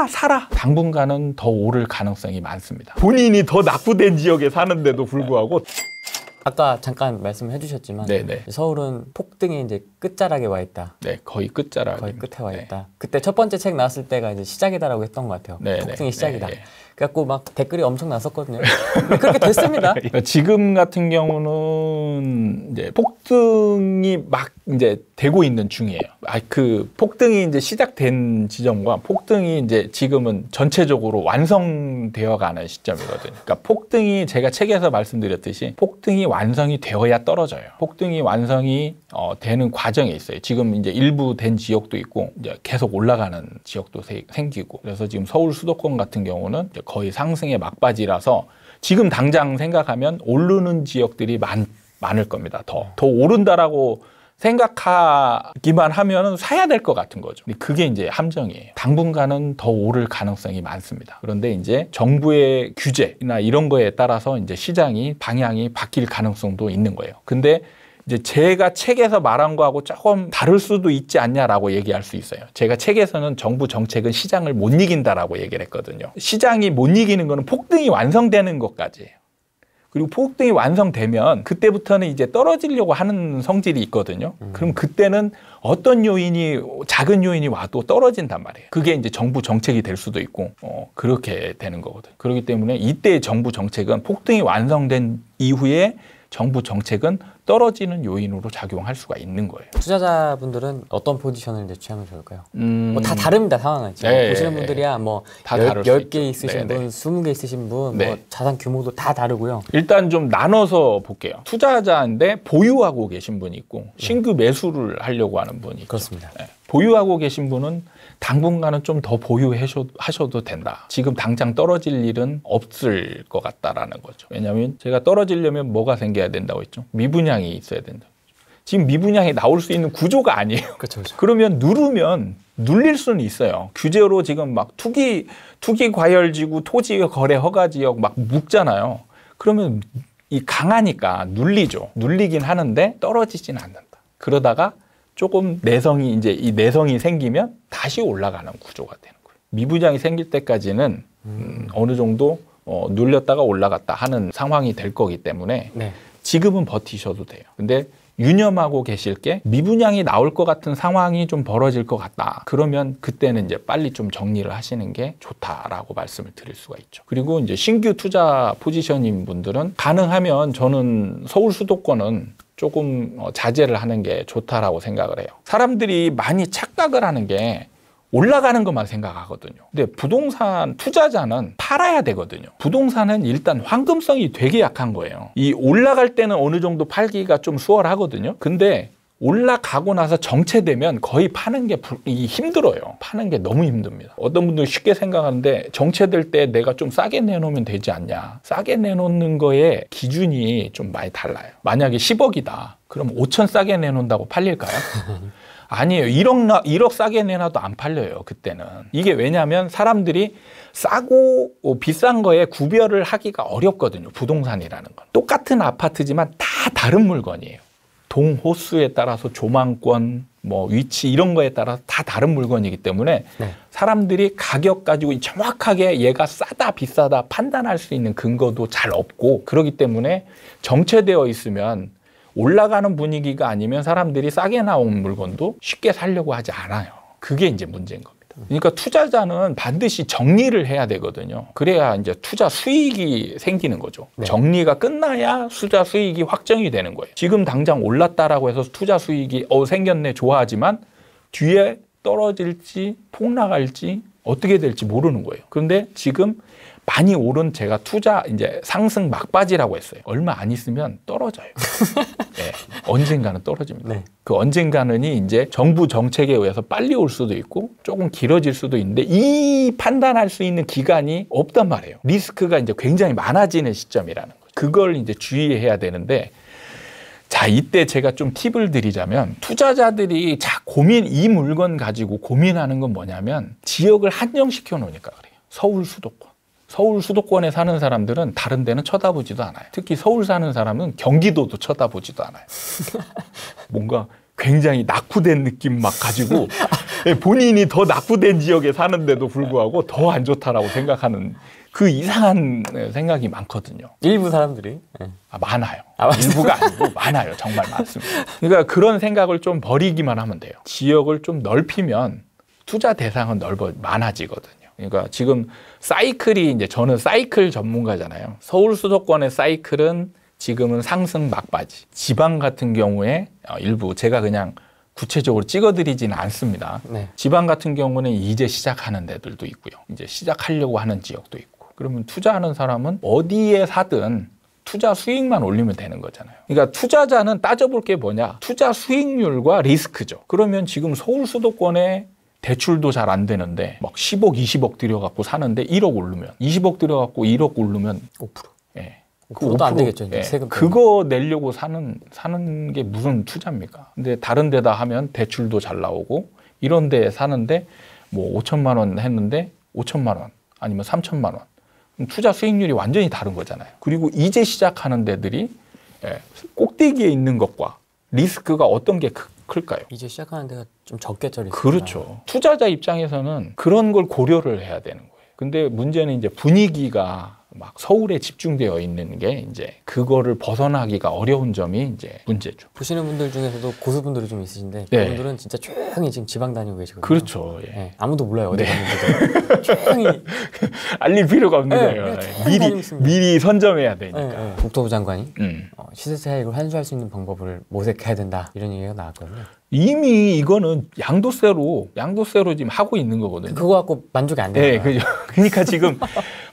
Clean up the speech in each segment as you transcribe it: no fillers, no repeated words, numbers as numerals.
사라. 당분간은 더 오를 가능성이 많습니다. 본인이 더 낙후된 지역에 사는데도 불구하고. 아까 잠깐 말씀해 주셨지만 네네. 서울은 폭등이 이제 끝자락에 와 있다. 네, 거의 끝자락. 거의 끝에 와 있다. 그때 첫 번째 책 나왔을 때가 이제 시작이다라고 했던 것 같아요. 네네. 폭등이 시작이다. 네네. 그래갖고 막 댓글이 엄청 났었거든요. 그렇게 됐습니다. 지금 같은 경우는 이제 폭등이 막 이제 되고 있는 중이에요. 그 폭등이 이제 시작된 지점과 폭등이 이제 지금은 전체적으로 완성되어 가는 시점이거든요. 그러니까 폭등이 제가 책에서 말씀드렸듯이 폭등이 완성이 되어야 떨어져요. 폭등이 완성이 되는 과정에 있어요. 지금 이제 일부 된 지역도 있고 이제 계속 올라가는 지역도 생기고 그래서 지금 서울 수도권 같은 경우는 이제 거의 상승의 막바지라서 지금 당장 생각하면 오르는 지역들이 많을 겁니다. 더 오른다라고 생각하기만 하면 사야 될 것 같은 거죠. 그게 이제 함정이에요. 당분간은 더 오를 가능성이 많습니다. 그런데 이제 정부의 규제나 이런 거에 따라서 이제 시장이 방향이 바뀔 가능성도 있는 거예요. 근데 이제 제가 책에서 말한 거하고 조금 다를 수도 있지 않냐라고 얘기할 수 있어요. 제가 책에서는 정부 정책은 시장을 못 이긴다라고 얘기를 했거든요. 시장이 못 이기는 거는 폭등이 완성되는 것까지예요. 그리고 폭등이 완성되면 그때부터는 이제 떨어지려고 하는 성질이 있거든요. 그럼 그때는 어떤 요인이 작은 요인이 와도 떨어진단 말이에요. 그게 이제 정부 정책이 될 수도 있고 그렇게 되는 거거든요. 그렇기 때문에 이때 정부 정책은 폭등이 완성된 이후에 정부 정책은 떨어지는 요인으로 작용할 수가 있는 거예요. 투자자분들은 어떤 포지션을 이제 취하면 좋을까요? 뭐 다 다릅니다, 상황은. 네, 보시는 분들이야 뭐 10개 있으신 분, 20개 있으신 분, 뭐 자산 규모도 다 다르고요. 일단 좀 나눠서 볼게요. 투자자인데 보유하고 계신 분이 있고 신규 매수를 하려고 하는 분이 있죠. 그렇습니다. 네. 보유하고 계신 분은 당분간은 좀 더 보유하셔도 된다. 지금 당장 떨어질 일은 없을 것 같다라는 거죠. 왜냐하면 제가 떨어지려면 뭐가 생겨야 된다고 했죠? 미분양이 있어야 된다. 지금 미분양이 나올 수 있는 구조가 아니에요. 그렇죠. 그러면 누르면 눌릴 수는 있어요. 규제로 지금 막 투기 과열지구 토지 거래 허가 지역 막 묶잖아요. 그러면 이 강하니까 눌리죠. 눌리긴 하는데 떨어지진 않는다. 그러다가 조금 이 내성이 생기면 다시 올라가는 구조가 되는 거예요. 미분양이 생길 때까지는 어느 정도 눌렸다가 올라갔다 하는 상황이 될 거기 때문에 지금은 버티셔도 돼요. 근데 유념하고 계실 게 미분양이 나올 것 같은 상황이 좀 벌어질 것 같다. 그러면 그때는 이제 빨리 좀 정리를 하시는 게 좋다라고 말씀을 드릴 수가 있죠. 그리고 이제 신규 투자 포지션인 분들은 가능하면 저는 서울 수도권은 조금 자제를 하는 게 좋다라고 생각을 해요. 사람들이 많이 착각을 하는 게 올라가는 것만 생각하거든요. 근데 부동산 투자자는 팔아야 되거든요. 부동산은 일단 황금성이 되게 약한 거예요. 이 올라갈 때는 어느 정도 팔기가 좀 수월하거든요. 근데 올라가고 나서 정체되면 거의 파는 게 힘들어요. 파는 게 너무 힘듭니다. 어떤 분들은 쉽게 생각하는데 정체될 때 내가 좀 싸게 내놓으면 되지 않냐. 싸게 내놓는 거에 기준이 좀 많이 달라요. 만약에 10억이다. 그럼 5천 싸게 내놓는다고 팔릴까요? 아니에요. 1억 싸게 내놔도 안 팔려요. 그때는. 이게 왜냐하면 사람들이 싸고 비싼 거에 구별을 하기가 어렵거든요. 부동산이라는 건. 똑같은 아파트지만 다 다른 물건이에요. 동호수에 따라서 조망권, 뭐 위치 이런 거에 따라서 다 다른 물건이기 때문에 사람들이 가격 가지고 정확하게 얘가 싸다 비싸다 판단할 수 있는 근거도 잘 없고 그렇기 때문에 정체되어 있으면 올라가는 분위기가 아니면 사람들이 싸게 나온 물건도 쉽게 사려고 하지 않아요. 그게 이제 문제인 겁니다. 그러니까 투자자는 반드시 정리를 해야 되거든요. 그래야 이제 투자 수익이 생기는 거죠. 정리가 끝나야 투자 수익이 확정이 되는 거예요. 지금 당장 올랐다라고 해서 투자 수익이 생겼네 좋아하지만 뒤에 떨어질지 폭락할지 어떻게 될지 모르는 거예요. 그런데 지금 많이 오른 제가 투자 이제 상승 막바지라고 했어요. 얼마 안 있으면 떨어져요. 네, 언젠가는 떨어집니다. 그 언젠가는 이제 정부 정책에 의해서 빨리 올 수도 있고 조금 길어질 수도 있는데 이 판단할 수 있는 기간이 없단 말이에요. 리스크가 이제 굉장히 많아지는 시점이라는 거죠. 그걸 이제 주의해야 되는데 자, 이때 제가 좀 팁을 드리자면 투자자들이 이 물건 가지고 고민하는 건 뭐냐면 지역을 한정시켜 놓으니까 그래요. 서울 수도권. 서울 수도권에 사는 사람들은 다른 데는 쳐다보지도 않아요. 특히 서울 사는 사람은 경기도도 쳐다보지도 않아요. 뭔가 굉장히 낙후된 느낌 막 가지고 본인이 더 낙후된 지역에 사는데도 불구하고 더 안 좋다라고 생각하는 그 이상한 생각이 많거든요. 일부 사람들이 많아요. 일부가 아니고 많아요. 정말 많습니다. 그러니까 그런 생각을 좀 버리기만 하면 돼요. 지역을 좀 넓히면 투자 대상은 많아지거든요. 그러니까 지금 사이클이 이제 저는 사이클 전문가잖아요. 서울 수도권의 사이클은 지금은 상승 막바지. 지방 같은 경우에 일부 제가 그냥 구체적으로 찍어드리지는 않습니다. 네. 지방 같은 경우는 이제 시작하는 데들도 있고요. 이제 시작하려고 하는 지역도 있고. 그러면 투자하는 사람은 어디에 사든 투자 수익만 올리면 되는 거잖아요. 그러니까 투자자는 따져볼 게 뭐냐? 투자 수익률과 리스크죠. 그러면 지금 서울 수도권에 대출도 잘 안 되는데 막 10억, 20억 들여갖고 사는데 1억 오르면 20억 들여갖고 1억 오르면 5%. 예. 그것도 안 되겠죠. 예. 세금 그거 내려고 사는 게 무슨 투자입니까? 근데 다른 데다 하면 대출도 잘 나오고 이런 데 사는데 뭐 5천만 원 했는데 5천만 원 아니면 3천만 원. 그럼 투자 수익률이 완전히 다른 거잖아요. 그리고 이제 시작하는 데들이 꼭대기에 있는 것과 리스크가 어떤 게 클까요? 이제 시작하는 데가 좀 적겠죠. 리스크가. 그렇죠. 투자자 입장에서는 그런 걸 고려를 해야 되는 거예요. 근데 문제는 이제 분위기가 막 서울에 집중되어 있는 게 이제 그거를 벗어나기가 어려운 점이 이제 문제죠. 보시는 분들 중에서도 고수분들이 좀 있으신데 그분들은 진짜 조용히 지금 지방 다니고 계시거든요. 그렇죠. 예. 네, 아무도 몰라요. 어디 갔는지도. 조용히 알릴 필요가 없는 거예요. 미리 선점해야 되니까. 국토부 장관이 시세 차익을 환수할 수 있는 방법을 모색해야 된다 이런 얘기가 나왔거든요. 이미 이거는 양도세로 지금 하고 있는 거거든요. 그거 갖고 만족이 안 돼요. 네, 그러니까 지금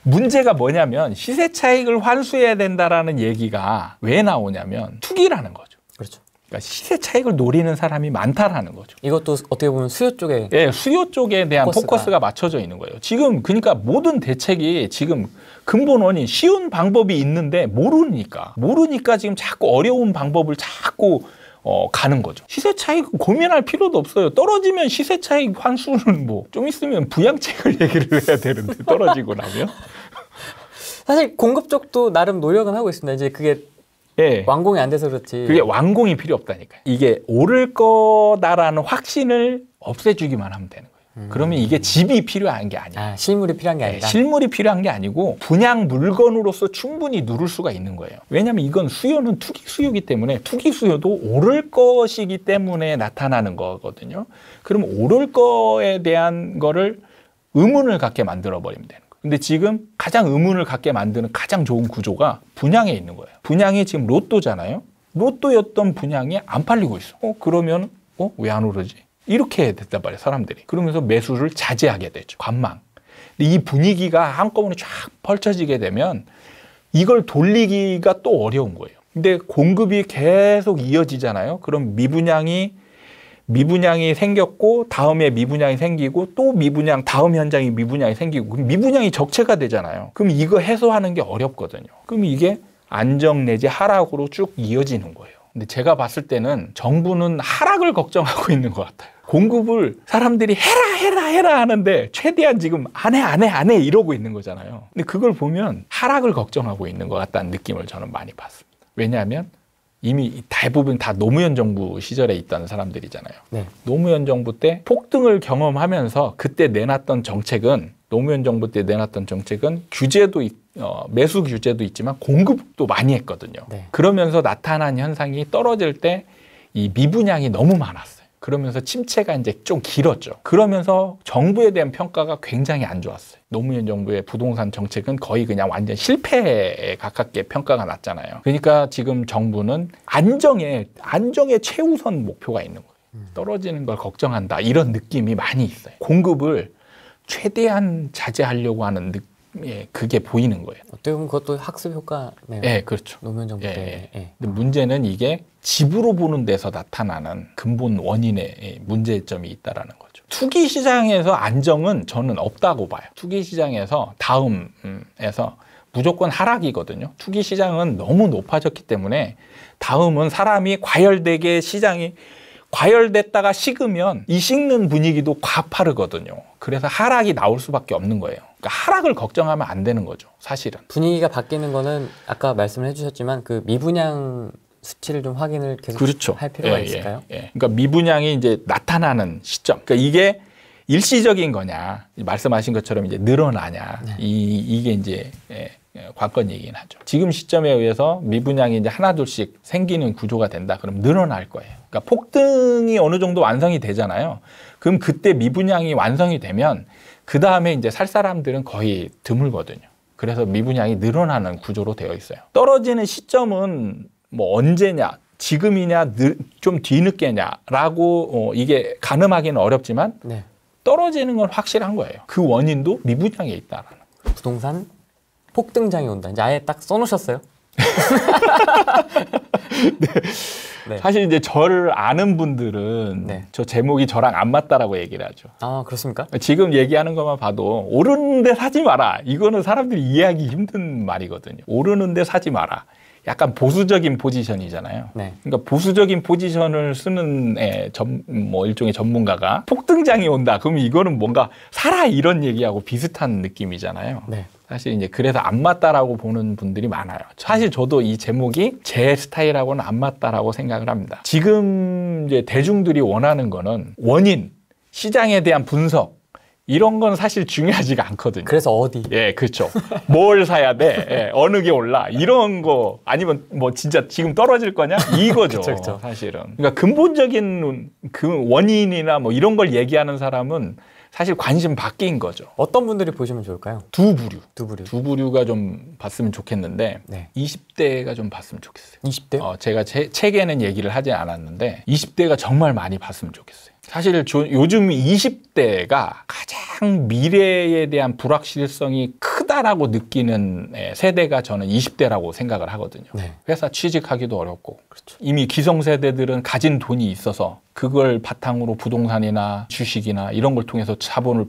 문제가 뭐냐면 시세 차익을 환수해야 된다라는 얘기가 왜 나오냐면 투기라는 거죠. 그렇죠. 그러니까 시세 차익을 노리는 사람이 많다라는 거죠. 이것도 어떻게 보면 수요 쪽에 수요 쪽에 대한 포커스가 맞춰져 있는 거예요. 지금 그러니까 모든 대책이 지금 근본 원인 쉬운 방법이 있는데 모르니까 지금 자꾸 어려운 방법을 자꾸 가는 거죠. 시세 차익 고민할 필요도 없어요. 떨어지면 시세 차익 환수는 뭐 좀 있으면 부양책을 얘기를 해야 되는데 떨어지고 나면 사실 공급 쪽도 나름 노력은 하고 있습니다. 이제 그게 완공이 안 돼서 그렇지. 그게 완공이 필요 없다니까요. 이게 오를 거다라는 확신을 없애주기만 하면 되는 거예요. 그러면 이게 집이 필요한 게 아니에요. 실물이 필요한 게 아니라. 실물이 필요한 게 아니고 분양 물건으로서 충분히 누를 수가 있는 거예요. 왜냐하면 이건 수요는 투기 수요이기 때문에 투기 수요도 오를 것이기 때문에 나타나는 거거든요. 그럼 오를 거에 대한 거를 의문을 갖게 만들어 버리면 되는 거예요. 근데 지금 가장 의문을 갖게 만드는 가장 좋은 구조가 분양에 있는 거예요. 분양이 지금 로또잖아요. 로또였던 분양이 안 팔리고 있어. 그러면 왜 안 오르지? 이렇게 됐단 말이에요, 사람들이. 그러면서 매수를 자제하게 되죠. 관망. 근데 이 분위기가 한꺼번에 쫙 펼쳐지게 되면 이걸 돌리기가 또 어려운 거예요. 근데 공급이 계속 이어지잖아요. 그럼 미분양이 생겼고 다음에 미분양이 생기고 또 다음 현장이 미분양이 생기고 그럼 미분양이 적체가 되잖아요. 그럼 이거 해소하는 게 어렵거든요. 그럼 이게 안정 내지 하락으로 쭉 이어지는 거예요. 근데 제가 봤을 때는 정부는 하락을 걱정하고 있는 것 같아요. 공급을 사람들이 해라 하는데 최대한 지금 안 해 이러고 있는 거잖아요. 근데 그걸 보면 하락을 걱정하고 있는 것 같다는 느낌을 저는 많이 봤습니다. 왜냐하면 이미 대부분 다 노무현 정부 시절에 있던 사람들이잖아요. 네. 노무현 정부 때 폭등을 경험하면서 그때 노무현 정부 때 내놨던 정책은 매수 규제도 있지만 공급도 많이 했거든요. 네. 그러면서 나타난 현상이 떨어질 때 이 미분양이 너무 많았어요. 그러면서 침체가 이제 좀 길었죠. 그러면서 정부에 대한 평가가 굉장히 안 좋았어요. 노무현 정부의 부동산 정책은 거의 그냥 완전 실패에 가깝게 평가가 났잖아요. 그러니까 지금 정부는 안정에 최우선 목표가 있는 거예요. 떨어지는 걸 걱정한다. 이런 느낌이 많이 있어요. 공급을 최대한 자제하려고 하는 그게 보이는 거예요. 어떻게 보면 그것도 학습 효과네요. 네, 그렇죠. 노무현 정부 때. 근데 문제는 이게 집으로 보는 데서 나타나는 근본 원인의 문제점이 있다라는 거죠. 투기 시장에서 안정은 저는 없다고 봐요. 투기 시장에서 다음에서 무조건 하락이거든요. 투기 시장은 너무 높아졌기 때문에 다음은 사람이 시장이 과열됐다가 식으면 이 식는 분위기도 가파르거든요. 그래서 하락이 나올 수밖에 없는 거예요. 그러니까 하락을 걱정하면 안 되는 거죠, 사실은. 분위기가 바뀌는 거는 아까 말씀을 해주셨지만 그 미분양 수치를 좀 확인을 계속 그렇죠. 할 필요가 있을까요? 그러니까 미분양이 이제 나타나는 시점. 그러니까 이게 일시적인 거냐, 말씀하신 것처럼 이제 늘어나냐, 네. 이게 이제 관건이긴 하죠. 지금 시점에 의해서 미분양이 이제 하나둘씩 생기는 구조가 된다. 그럼 늘어날 거예요. 그러니까 폭등이 어느 정도 완성이 되잖아요. 그럼 그때 미분양이 완성이 되면 그 다음에 이제 살 사람들은 거의 드물거든요. 그래서 미분양이 늘어나는 구조로 되어 있어요. 떨어지는 시점은 뭐 언제냐, 지금이냐, 좀 뒤늦게냐라고 이게 가늠하기는 어렵지만 네. 떨어지는 건 확실한 거예요. 그 원인도 미분양에 있다라는 거예요. 부동산 폭등장이 온다. 이제 아예 딱 써놓으셨어요? 네. 네. 사실 이제 저를 아는 분들은 네. 저 제목이 저랑 안 맞다라고 얘기를 하죠. 아, 그렇습니까? 지금 얘기하는 것만 봐도 오르는데 사지 마라. 이거는 사람들이 이해하기 힘든 말이거든요. 오르는데 사지 마라. 약간 보수적인 포지션이잖아요. 네. 그러니까 보수적인 포지션을 쓰는 뭐 일종의 전문가가 폭등장이 온다. 그러면 이거는 뭔가 사라 이런 얘기하고 비슷한 느낌이잖아요. 네. 사실 이제 그래서 안 맞다라고 보는 분들이 많아요. 사실 저도 이 제목이 제 스타일하고는 안 맞다라고 생각을 합니다. 지금 이제 대중들이 원하는 거는 원인, 시장에 대한 분석, 이런 건 사실 중요하지가 않거든요. 그래서 어디? 예, 그렇죠. 뭘 사야 돼? 예, 어느 게 올라? 이런 거 아니면 뭐 진짜 지금 떨어질 거냐? 이거죠. 그쵸, 그쵸. 사실은. 그러니까 근본적인 그 원인이나 뭐 이런 걸 얘기하는 사람은 사실 관심 밖인 거죠. 어떤 분들이 보시면 좋을까요? 두 부류가 좀 봤으면 좋겠는데 네. 20대가 좀 봤으면 좋겠어요. 20대요? 제가 책에는 얘기를 하지 않았는데 20대가 정말 많이 봤으면 좋겠어요. 사실 요즘 20대가 가장 미래에 대한 불확실성이 크다라고 느끼는 세대가 저는 20대라고 생각을 하거든요. 네. 회사 취직하기도 어렵고 그렇죠. 이미 기성세대들은 가진 돈이 있어서 그걸 바탕으로 부동산이나 주식이나 이런 걸 통해서 자본을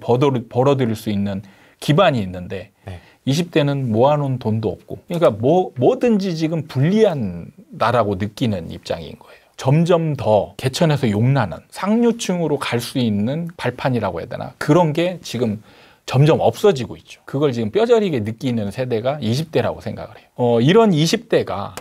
벌어들일 수 있는 기반이 있는데 네. 20대는 모아놓은 돈도 없고 그러니까 뭐든지 지금 불리한다라고 느끼는 입장인 거예요. 점점 더 개천에서 용나는 상류층으로 갈 수 있는 발판이라고 해야 되나? 그런 게 지금 점점 없어지고 있죠. 그걸 지금 뼈저리게 느끼는 세대가 20대라고 생각을 해요. 이런 20대가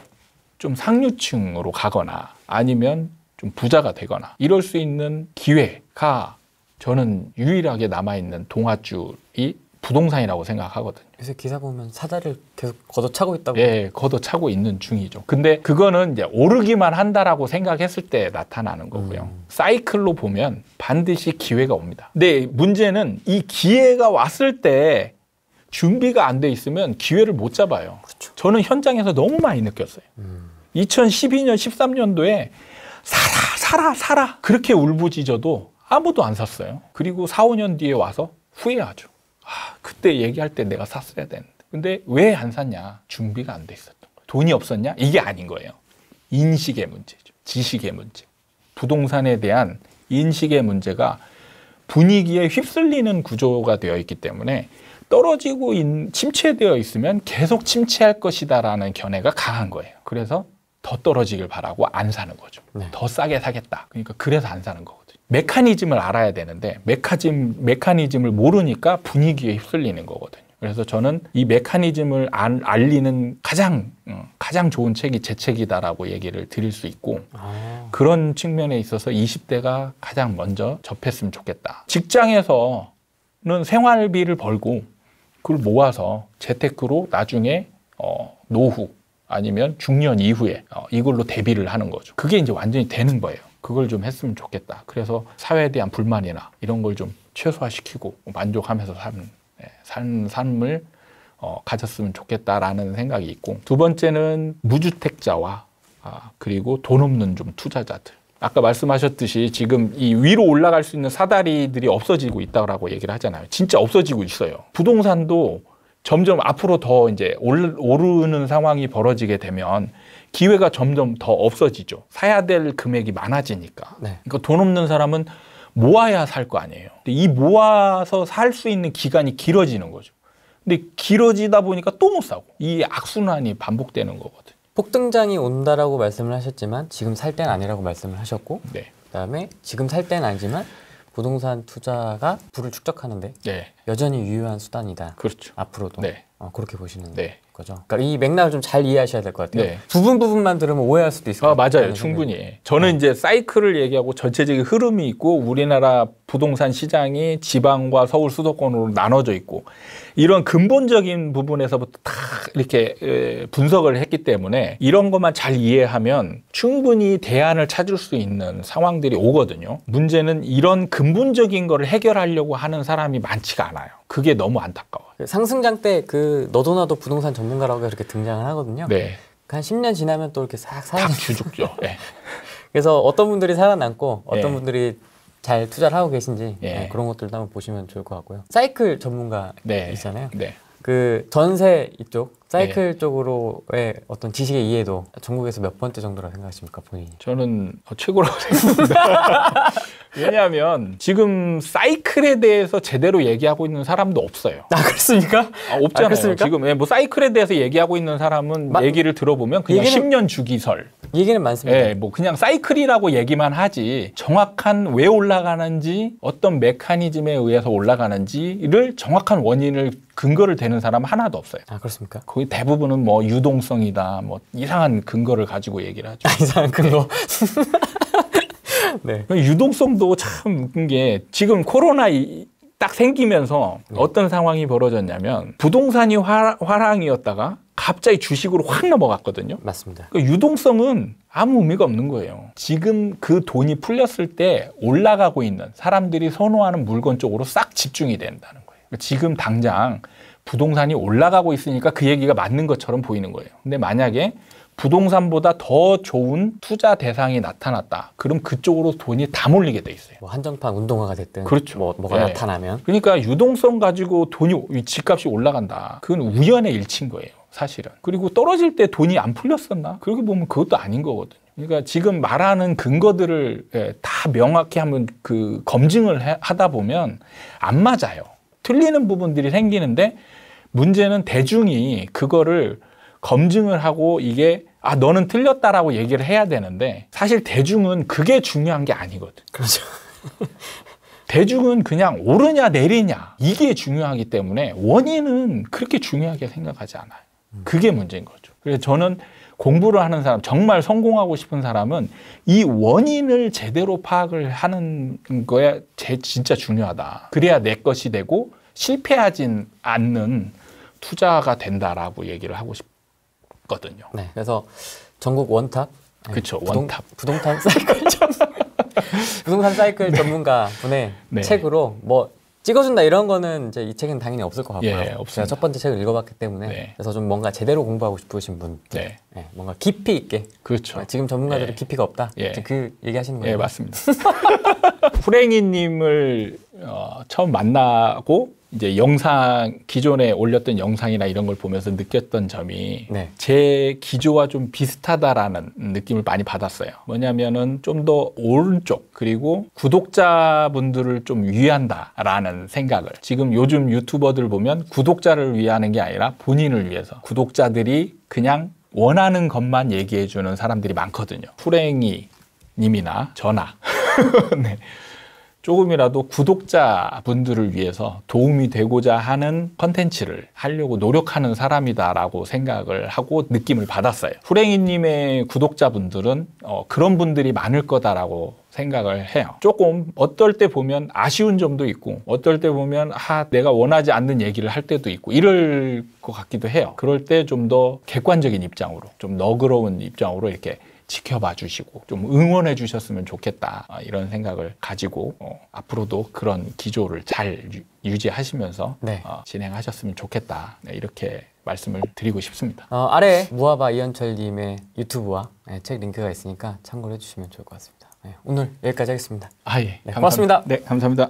좀 상류층으로 가거나 아니면 좀 부자가 되거나 이럴 수 있는 기회가 저는 유일하게 남아있는 동아줄이 부동산이라고 생각하거든요. 요새 기사 보면 사다리를 계속 걷어차고 있다고. 예, 걷어차고 있는 중이죠. 근데 그거는 이제 오르기만 한다라고 생각했을 때 나타나는 거고요. 사이클로 보면 반드시 기회가 옵니다. 근데 문제는 이 기회가 왔을 때 준비가 안 돼 있으면 기회를 못 잡아요. 그렇죠. 저는 현장에서 너무 많이 느꼈어요. 2012년, 13년도에 사라 그렇게 울부짖어도 아무도 안 샀어요. 그리고 4, 5년 뒤에 와서 후회하죠. 그때 얘기할 때 내가 샀어야 되는데. 근데 왜 안 샀냐? 준비가 안 돼 있었던 거예요. 돈이 없었냐? 이게 아닌 거예요. 인식의 문제죠. 지식의 문제. 부동산에 대한 인식의 문제가 분위기에 휩쓸리는 구조가 되어 있기 때문에 떨어지고 침체되어 있으면 계속 침체할 것이다라는 견해가 강한 거예요. 그래서 더 떨어지길 바라고 안 사는 거죠. 네. 더 싸게 사겠다. 그러니까 그래서 안 사는 거거든요. 메커니즘을 알아야 되는데 메커니즘을 모르니까 분위기에 휩쓸리는 거거든요. 그래서 저는 이 메커니즘을 알리는 가장 좋은 책이 제 책이다라고 얘기를 드릴 수 있고 그런 측면에 있어서 20대가 가장 먼저 접했으면 좋겠다. 직장에서는 생활비를 벌고 그걸 모아서 재테크로 나중에 노후 아니면 중년 이후에 이걸로 대비를 하는 거죠. 그게 이제 완전히 되는 거예요. 그걸 좀 했으면 좋겠다. 그래서 사회에 대한 불만이나 이런 걸 좀 최소화시키고 만족하면서 사는 삶을 가졌으면 좋겠다라는 생각이 있고 두 번째는 무주택자와 그리고 돈 없는 좀 투자자들. 아까 말씀하셨듯이 지금 이 위로 올라갈 수 있는 사다리들이 없어지고 있다고 얘기를 하잖아요. 진짜 없어지고 있어요. 부동산도 점점 앞으로 더 이제 오르는 상황이 벌어지게 되면 기회가 점점 더 없어지죠. 사야 될 금액이 많아지니까. 네. 그러니까 돈 없는 사람은 모아야 살 거 아니에요. 근데 이 모아서 살 수 있는 기간이 길어지는 거죠. 근데 길어지다 보니까 또 못 사고 이 악순환이 반복되는 거거든요. 폭등장이 온다라고 말씀을 하셨지만 지금 살 때는 아니라고 말씀을 하셨고 네. 그다음에 지금 살 때는 아니지만 부동산 투자가 부를 축적하는데 네. 여전히 유효한 수단이다. 그렇죠. 앞으로도. 네. 그렇게 보시는 네. 거죠. 그러니까 이 맥락을 좀 잘 이해하셔야 될 것 같아요. 네. 부분만 들으면 오해할 수도 있을 것 같아요. 맞아요. 충분히. 저는 이제 사이클을 얘기하고 전체적인 흐름이 있고 우리나라 부동산 시장이 지방과 서울 수도권으로 나눠져 있고 이런 근본적인 부분에서부터 다 이렇게 분석을 했기 때문에 이런 것만 잘 이해하면 충분히 대안을 찾을 수 있는 상황들이 오거든요. 문제는 이런 근본적인 거를 해결하려고 하는 사람이 많지가 않아요. 그게 너무 안타까워요. 상승장 때 너도 나도 부동산 전문가라고 이렇게 등장을 하거든요. 네. 한 10년 지나면 또 이렇게 싹 죽죠. 네. 그래서 어떤 분들이 살아남고 어떤 분들이 잘 투자를 하고 계신지 그런 것들도 한번 보시면 좋을 것 같고요. 사이클 전문가 있잖아요. 네. 그 전세 이쪽 사이클 쪽으로의 어떤 지식의 이해도 전국에서 몇 번째 정도라고 생각하십니까, 본인이? 저는 최고라고 생각합니다. 왜냐하면 지금 사이클에 대해서 제대로 얘기하고 있는 사람도 없어요. 그렇습니까? 없잖아요. 그렇습니까? 지금 뭐 사이클에 대해서 얘기하고 있는 사람은 얘기를 들어보면 그냥 10년 주기설. 얘기는 많습니다. 뭐 그냥 사이클이라고 얘기만 하지 정확한 왜 올라가는지 어떤 메커니즘에 의해서 올라가는지를 정확한 원인을 근거를 대는 사람은 하나도 없어요. 그렇습니까? 거의 대부분은 뭐 유동성이다, 뭐 이상한 근거를 가지고 얘기를 하죠. 이상한 근거. 네. 유동성도 참 웃긴 게 지금 코로나 딱 생기면서 어떤 상황이 벌어졌냐면 부동산이 화랑이었다가 갑자기 주식으로 확 넘어갔거든요. 맞습니다. 그러니까 유동성은 아무 의미가 없는 거예요. 지금 그 돈이 풀렸을 때 올라가고 있는 사람들이 선호하는 물건 쪽으로 싹 집중이 된다는 거예요. 그러니까 지금 당장 부동산이 올라가고 있으니까 그 얘기가 맞는 것처럼 보이는 거예요. 근데 만약에 부동산보다 더 좋은 투자 대상이 나타났다. 그럼 그쪽으로 돈이 다 몰리게 돼 있어요. 뭐 한정판 운동화가 됐든 그렇죠. 뭐가 나타나면. 그러니까 유동성 가지고 집값이 올라간다. 그건 우연의 일치인 거예요. 사실은. 그리고 떨어질 때 돈이 안 풀렸었나? 그렇게 보면 그것도 아닌 거거든요. 그러니까 지금 말하는 근거들을 다 명확히 한번 검증을 하다 보면 안 맞아요. 틀리는 부분들이 생기는데 문제는 대중이 그거를 검증을 하고 이게 너는 틀렸다라고 얘기를 해야 되는데 사실 대중은 그게 중요한 게 아니거든. 그렇죠. 대중은 그냥 오르냐 내리냐 이게 중요하기 때문에 원인은 그렇게 중요하게 생각하지 않아요. 그게 문제인 거죠. 그래서 저는 공부를 하는 사람, 정말 성공하고 싶은 사람은 이 원인을 제대로 파악을 하는 거야 진짜 중요하다. 그래야 내 것이 되고 실패하진 않는 투자가 된다라고 얘기를 하고 싶거든요. 네, 그래서 전국 원탑, 그렇죠, 원탑 부동산 사이클 부동산 사이클 전문가 분의 책으로 뭐 찍어준다 이런 거는 이제 이 책은 당연히 없을 것 같고요. 제가 첫 번째 책을 읽어봤기 때문에 그래서 좀 뭔가 제대로 공부하고 싶으신 분, 뭔가 깊이 있게. 그렇죠. 지금 전문가들은 깊이가 없다. 그 얘기하시는 거예요. 맞습니다. 후랭이님을 처음 만나고 이제 기존에 올렸던 영상이나 이런 걸 보면서 느꼈던 점이 제 기조와 좀 비슷하다라는 느낌을 많이 받았어요. 뭐냐면은 좀 더 오른쪽 그리고 구독자분들을 좀 위한다라는 생각을. 지금 요즘 유튜버들 보면 구독자를 위하는 게 아니라 본인을 위해서 구독자들이 그냥 원하는 것만 얘기해주는 사람들이 많거든요. 후랭이님이나 저나 네. 조금이라도 구독자분들을 위해서 도움이 되고자 하는 컨텐츠를 하려고 노력하는 사람이다라고 생각을 하고 느낌을 받았어요. 후랭이님의 구독자분들은 그런 분들이 많을 거다라고 생각을 해요. 조금 어떨 때 보면 아쉬운 점도 있고 어떨 때 보면 내가 원하지 않는 얘기를 할 때도 있고 이럴 것 같기도 해요. 그럴 때 좀 더 객관적인 입장으로 좀 너그러운 입장으로 이렇게 지켜봐 주시고 좀 응원해 주셨으면 좋겠다 이런 생각을 가지고 앞으로도 그런 기조를 잘 유지하시면서 진행하셨으면 좋겠다 이렇게 말씀을 드리고 싶습니다. 아래에 무아바 이현철님의 유튜브와 책 링크가 있으니까 참고를 해주시면 좋을 것 같습니다. 오늘 여기까지 하겠습니다. 감사합니다. 고맙습니다. 네, 감사합니다.